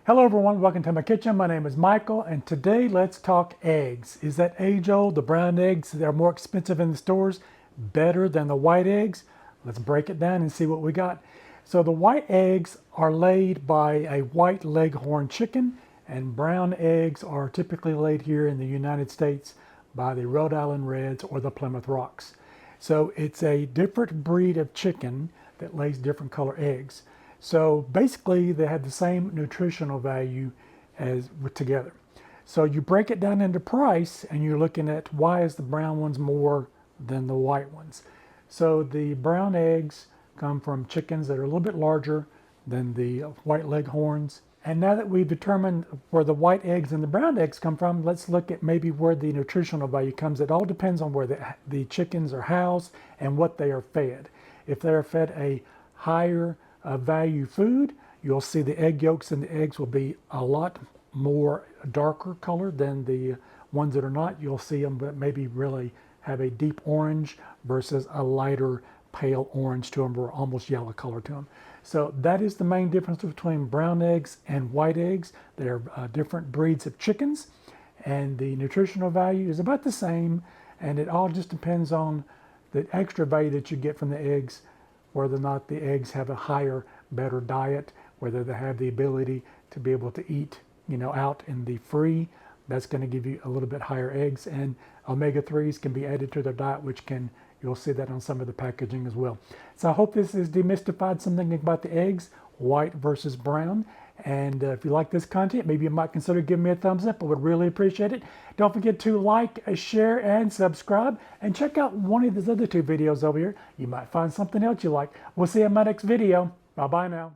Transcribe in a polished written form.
Hello everyone, welcome to my kitchen. My name is Michael and today let's talk eggs. Is that age old? The brown eggs, they're more expensive in the stores, better than the white eggs? Let's break it down and see what we got. So the white eggs are laid by a white leghorn chicken, and brown eggs are typically laid here in the United States by the Rhode Island Reds or the Plymouth Rocks. So it's a different breed of chicken that lays different color eggs. So basically they have the same nutritional value as together. So you break it down into price and you're looking at why is the brown ones more than the white ones. So the brown eggs come from chickens that are a little bit larger than the white leghorns. And now that we've determined where the white eggs and the brown eggs come from, let's look at maybe where the nutritional value comes. It all depends on where the chickens are housed and what they are fed. If they are fed a higher value food, you'll see the egg yolks and the eggs will be a lot more darker color than the ones that are not. You'll see them but maybe really have a deep orange versus a lighter pale orange to them or almost yellow color to them. So that is the main difference between brown eggs and white eggs. They're different breeds of chickens and the nutritional value is about the same, and it all just depends on the extra value that you get from the eggs, whether or not the eggs have a higher, better diet, whether they have the ability to be able to eat, out in the free. That's going to give you a little bit higher eggs, and omega-3s can be added to their diet, which you'll see that on some of the packaging as well. So I hope this has demystified something about the eggs, white versus brown. And if you like this content, maybe you might consider giving me a thumbs up. I would really appreciate it. Don't forget to like, share, and subscribe. And check out one of these other two videos over here. You might find something else you like. We'll see you in my next video. Bye-bye now.